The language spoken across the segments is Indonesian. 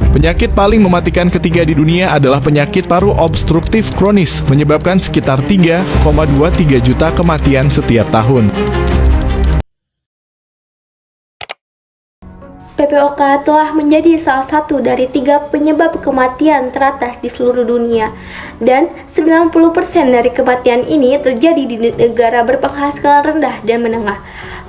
Penyakit paling mematikan ketiga di dunia adalah penyakit paru obstruktif kronis, menyebabkan sekitar 3,23 juta kematian setiap tahun. PPOK telah menjadi salah satu dari 3 penyebab kematian teratas di seluruh dunia, dan 90% dari kematian ini terjadi di negara berpenghasilan rendah dan menengah.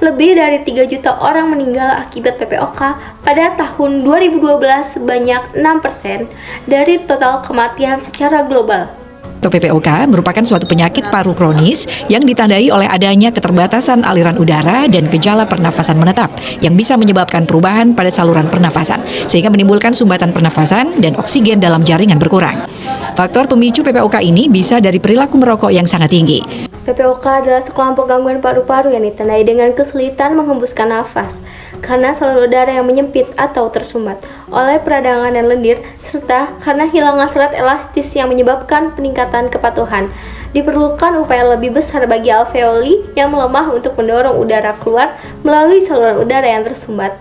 Lebih dari 3 juta orang meninggal akibat PPOK pada tahun 2012, sebanyak 6% dari total kematian secara global. PPOK merupakan suatu penyakit paru kronis yang ditandai oleh adanya keterbatasan aliran udara dan gejala pernafasan menetap yang bisa menyebabkan perubahan pada saluran pernafasan sehingga menimbulkan sumbatan pernafasan dan oksigen dalam jaringan berkurang. Faktor pemicu PPOK ini bisa dari perilaku merokok yang sangat tinggi. PPOK adalah sekelompok gangguan paru-paru yang ditandai dengan kesulitan menghembuskan nafas karena saluran udara yang menyempit atau tersumbat oleh peradangan dan lendir, serta karena hilangnya serat elastis yang menyebabkan peningkatan kepatuhan. Diperlukan upaya lebih besar bagi alveoli yang melemah untuk mendorong udara keluar melalui saluran udara yang tersumbat.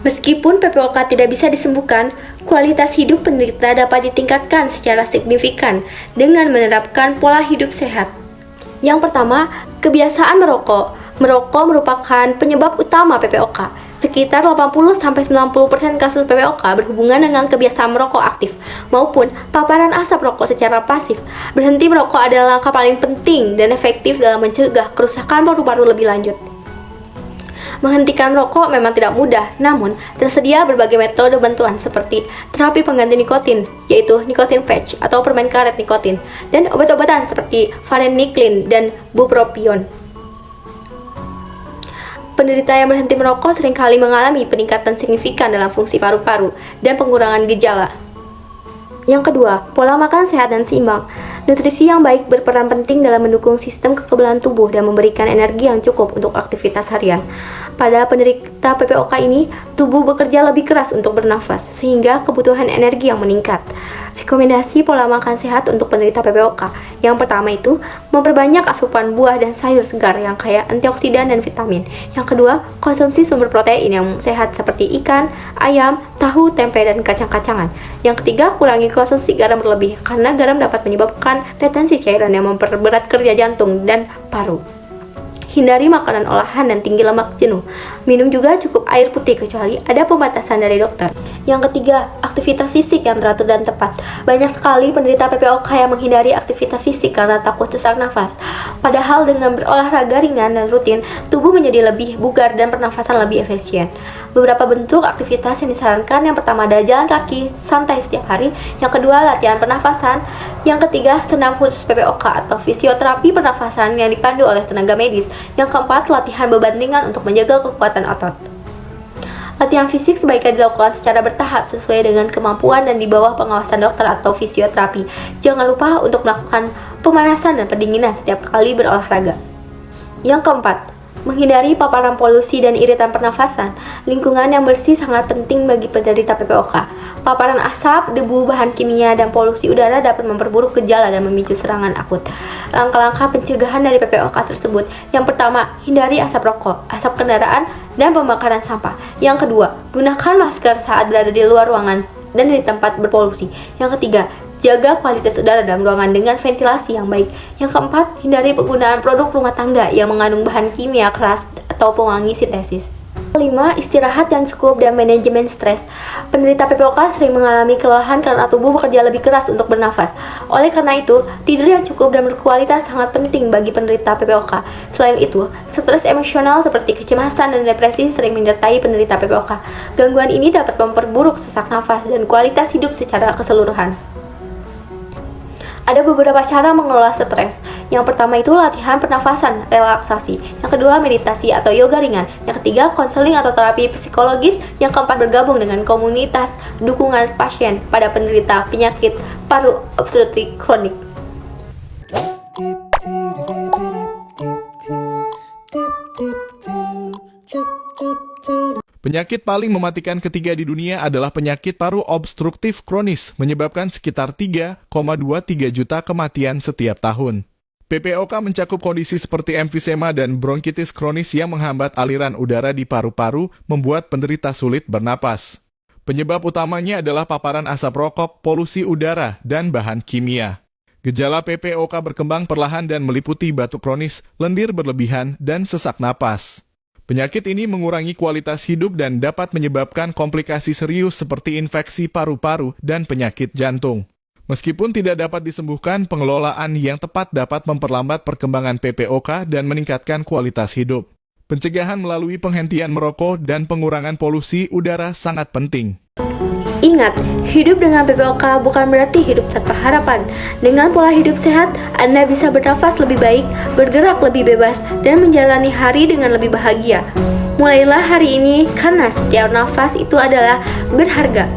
Meskipun PPOK tidak bisa disembuhkan, kualitas hidup penderita dapat ditingkatkan secara signifikan dengan menerapkan pola hidup sehat. Yang pertama, kebiasaan merokok. Merokok merupakan penyebab utama PPOK. Sekitar 80-90% kasus PPOK berhubungan dengan kebiasaan merokok aktif maupun paparan asap rokok secara pasif. Berhenti merokok adalah langkah paling penting dan efektif dalam mencegah kerusakan paru-paru lebih lanjut. Menghentikan rokok memang tidak mudah, namun tersedia berbagai metode bantuan seperti terapi pengganti nikotin, yaitu nikotin patch atau permen karet nikotin, dan obat-obatan seperti varenicline dan bupropion. Penderita yang berhenti merokok seringkali mengalami peningkatan signifikan dalam fungsi paru-paru dan pengurangan gejala. Yang kedua, pola makan sehat dan seimbang. Nutrisi yang baik berperan penting dalam mendukung sistem kekebalan tubuh dan memberikan energi yang cukup untuk aktivitas harian. Pada penderita PPOK ini, tubuh bekerja lebih keras untuk bernafas, sehingga kebutuhan energi yang meningkat. Rekomendasi pola makan sehat untuk penderita PPOK. Yang pertama itu, memperbanyak asupan buah dan sayur segar yang kaya antioksidan dan vitamin. Yang kedua, konsumsi sumber protein yang sehat seperti ikan, ayam, tahu, tempe, dan kacang-kacangan. Yang ketiga, kurangi konsumsi garam berlebih, karena garam dapat menyebabkan retensi cairan yang memperberat kerja jantung dan paru. Hindari makanan olahan dan tinggi lemak jenuh. Minum juga cukup air putih kecuali ada pembatasan dari dokter. Yang ketiga, aktivitas fisik yang teratur dan tepat. Banyak sekali penderita PPOK yang menghindari aktivitas fisik karena takut sesak nafas. Padahal dengan berolahraga ringan dan rutin, tubuh menjadi lebih bugar dan pernafasan lebih efisien. Beberapa bentuk aktivitas yang disarankan, yang pertama adalah jalan kaki santai setiap hari, yang kedua latihan pernafasan, yang ketiga senam khusus PPOK atau fisioterapi pernafasan yang dipandu oleh tenaga medis, yang keempat latihan beban ringan untuk menjaga kekuatan otot. Latihan fisik sebaiknya dilakukan secara bertahap sesuai dengan kemampuan dan di bawah pengawasan dokter atau fisioterapi. Jangan lupa untuk melakukan pemanasan dan pendinginan setiap kali berolahraga. Yang keempat, menghindari paparan polusi dan iritan pernafasan. Lingkungan yang bersih sangat penting bagi penderita PPOK. Paparan asap, debu, bahan kimia, dan polusi udara dapat memperburuk gejala dan memicu serangan akut. Langkah-langkah pencegahan dari PPOK tersebut. Yang pertama, hindari asap rokok, asap kendaraan, dan pembakaran sampah. Yang kedua, gunakan masker saat berada di luar ruangan dan di tempat berpolusi. Yang ketiga, jaga kualitas udara dalam ruangan dengan ventilasi yang baik. Yang keempat, hindari penggunaan produk rumah tangga yang mengandung bahan kimia keras atau pewangi sintesis. Kelima, istirahat yang cukup dan manajemen stres. Penderita PPOK sering mengalami kelelahan karena tubuh bekerja lebih keras untuk bernafas. Oleh karena itu, tidur yang cukup dan berkualitas sangat penting bagi penderita PPOK. Selain itu, stres emosional seperti kecemasan dan depresi sering menyertai penderita PPOK. Gangguan ini dapat memperburuk sesak nafas dan kualitas hidup secara keseluruhan. Ada beberapa cara mengelola stres. Yang pertama itu latihan pernafasan, relaksasi. Yang kedua, meditasi atau yoga ringan. Yang ketiga, konseling atau terapi psikologis. Yang keempat, bergabung dengan komunitas dukungan pasien pada penderita penyakit paru obstruktif kronik. Penyakit paling mematikan ketiga di dunia adalah penyakit paru obstruktif kronis, menyebabkan sekitar 3,23 juta kematian setiap tahun. PPOK mencakup kondisi seperti emfisema dan bronkitis kronis yang menghambat aliran udara di paru-paru, membuat penderita sulit bernapas. Penyebab utamanya adalah paparan asap rokok, polusi udara, dan bahan kimia. Gejala PPOK berkembang perlahan dan meliputi batuk kronis, lendir berlebihan, dan sesak napas. Penyakit ini mengurangi kualitas hidup dan dapat menyebabkan komplikasi serius seperti infeksi paru-paru dan penyakit jantung. Meskipun tidak dapat disembuhkan, pengelolaan yang tepat dapat memperlambat perkembangan PPOK dan meningkatkan kualitas hidup. Pencegahan melalui penghentian merokok dan pengurangan polusi udara sangat penting. Ingat, hidup dengan PPOK bukan berarti hidup tanpa harapan. Dengan pola hidup sehat, Anda bisa bernafas lebih baik, bergerak lebih bebas, dan menjalani hari dengan lebih bahagia. Mulailah hari ini, karena setiap nafas itu adalah berharga.